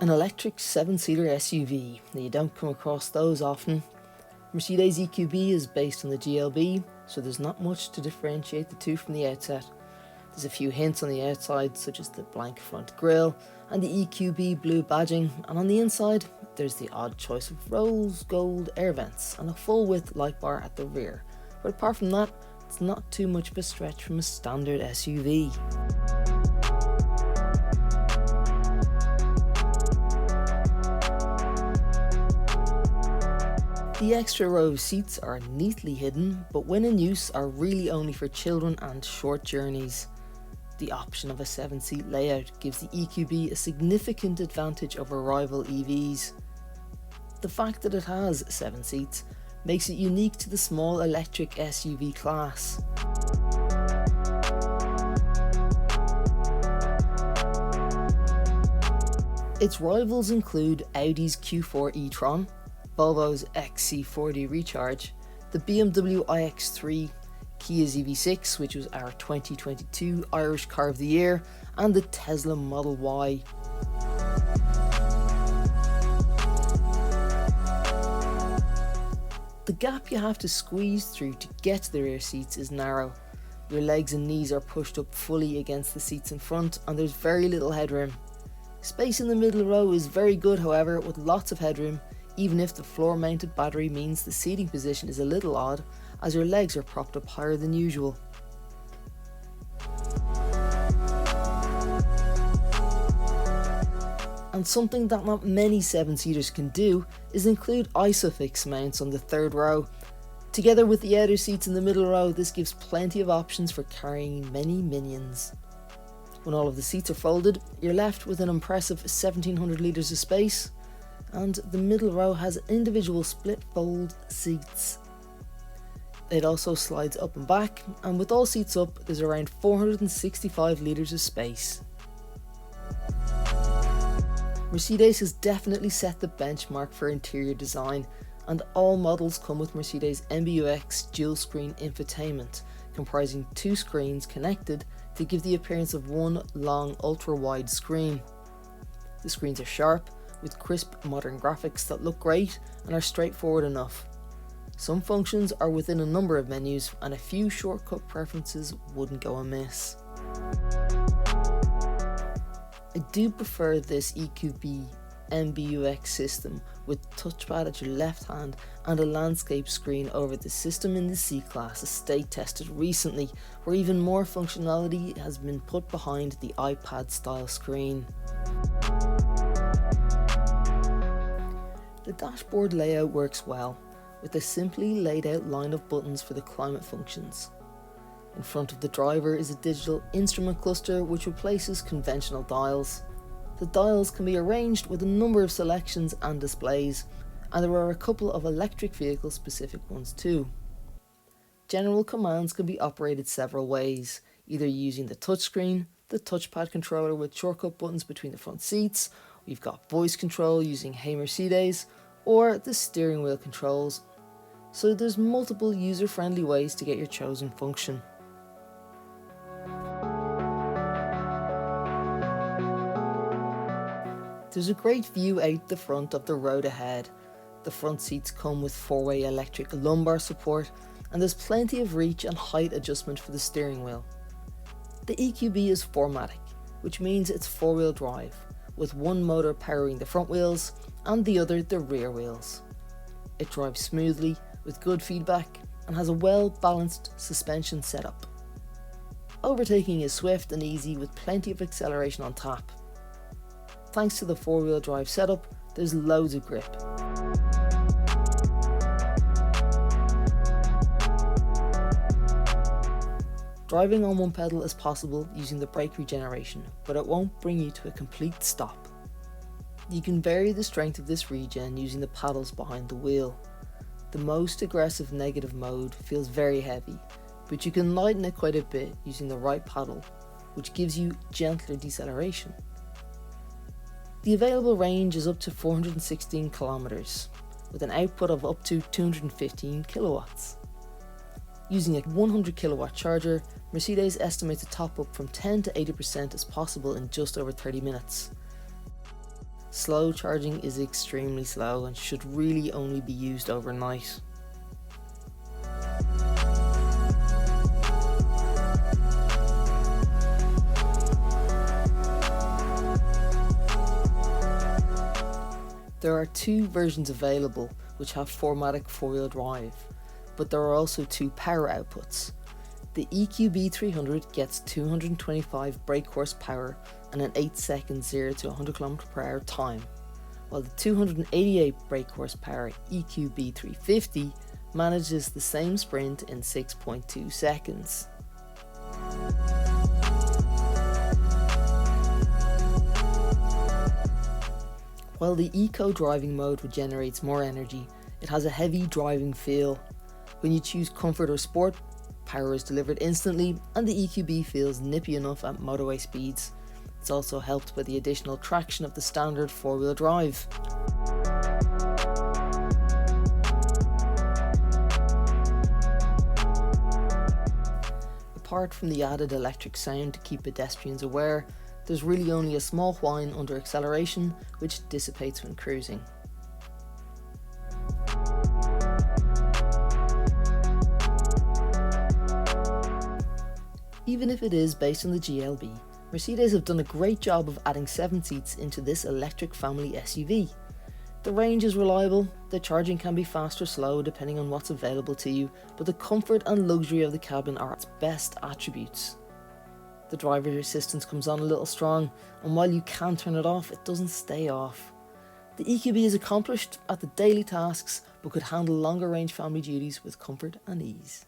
An electric 7-seater SUV. Now, you don't come across those often. Mercedes EQB is based on the GLB, so there's not much to differentiate the two from the outset. There's a few hints on the outside, such as the blank front grille and the EQB blue badging, and on the inside there's the odd choice of rose gold air vents and a full width light bar at the rear. But apart from that, it's not too much of a stretch from a standard SUV. The extra row of seats are neatly hidden, but when in use are really only for children and short journeys. The option of a 7-seat layout gives the EQB a significant advantage over rival EVs. The fact that it has 7 seats makes it unique to the small electric SUV class. Its rivals include Audi's Q4 e-tron, Volvo's XC40 Recharge, the BMW iX3, Kia's EV6, which was our 2022 Irish Car of the Year, and the Tesla Model Y. The gap you have to squeeze through to get to the rear seats is narrow. Your legs and knees are pushed up fully against the seats in front, and there's very little headroom. Space in the middle row is very good, however, with lots of headroom, even if the floor-mounted battery means the seating position is a little odd, as your legs are propped up higher than usual. And something that not many 7-seaters can do is include ISOFIX mounts on the third row. Together with the outer seats in the middle row, this gives plenty of options for carrying many minions. When all of the seats are folded, you're left with an impressive 1700 litres of space, and the middle row has individual split fold seats. It also slides up and back, and with all seats up, there's around 465 litres of space. Mercedes has definitely set the benchmark for interior design, and all models come with Mercedes MBUX dual screen infotainment, comprising 2 screens connected to give the appearance of one long ultra-wide screen. The screens are sharp, with crisp modern graphics that look great and are straightforward enough. Some functions are within a number of menus, and a few shortcut preferences wouldn't go amiss. I do prefer this EQB MBUX system with touchpad at your left hand and a landscape screen over the system in the C-Class estate tested recently, where even more functionality has been put behind the iPad style screen. The dashboard layout works well, with a simply laid out line of buttons for the climate functions. In front of the driver is a digital instrument cluster which replaces conventional dials. The dials can be arranged with a number of selections and displays, and there are a couple of electric vehicle specific ones too. General commands can be operated several ways, either using the touchscreen, the touchpad controller with shortcut buttons between the front seats, we've got voice control using Hey Mercedes, or the steering wheel controls. So there's multiple user-friendly ways to get your chosen function. There's a great view out the front of the road ahead. The front seats come with 4-way electric lumbar support, and there's plenty of reach and height adjustment for the steering wheel. The EQB is 4MATIC, which means it's 4-wheel drive, with one motor powering the front wheels and the other the rear wheels. It drives smoothly, with good feedback, and has a well-balanced suspension setup. Overtaking is swift and easy with plenty of acceleration on tap. Thanks to the 4-wheel drive setup, there's loads of grip. Driving on one pedal is possible using the brake regeneration, but it won't bring you to a complete stop. You can vary the strength of this regen using the paddles behind the wheel. The most aggressive negative mode feels very heavy, but you can lighten it quite a bit using the right paddle, which gives you gentler deceleration. The available range is up to 416 kilometers, with an output of up to 215 kilowatts. Using a 100 kilowatt charger, Mercedes estimates a top up from 10 to 80% is possible in just over 30 minutes. Slow charging is extremely slow and should really only be used overnight. There are two versions available which have 4MATIC 4-wheel drive, but there are also two power outputs. The EQB 300 gets 225 brake horsepower and an 8-second 0 to 100 km/h time, while the 288 brake horsepower EQB 350 manages the same sprint in 6.2 seconds. While the Eco driving mode regenerates more energy, it has a heavy driving feel. When you choose comfort or sport, power is delivered instantly and the EQB feels nippy enough at motorway speeds. It's also helped by the additional traction of the standard 4-wheel drive. Apart from the added electric sound to keep pedestrians aware, there's really only a small whine under acceleration, which dissipates when cruising. Even if it is based on the GLB, Mercedes have done a great job of adding 7 seats into this electric family SUV. The range is reliable, the charging can be fast or slow depending on what's available to you, but the comfort and luxury of the cabin are its best attributes. The driver's assistance comes on a little strong, and while you can turn it off, it doesn't stay off. The EQB is accomplished at the daily tasks, but could handle longer range family duties with comfort and ease.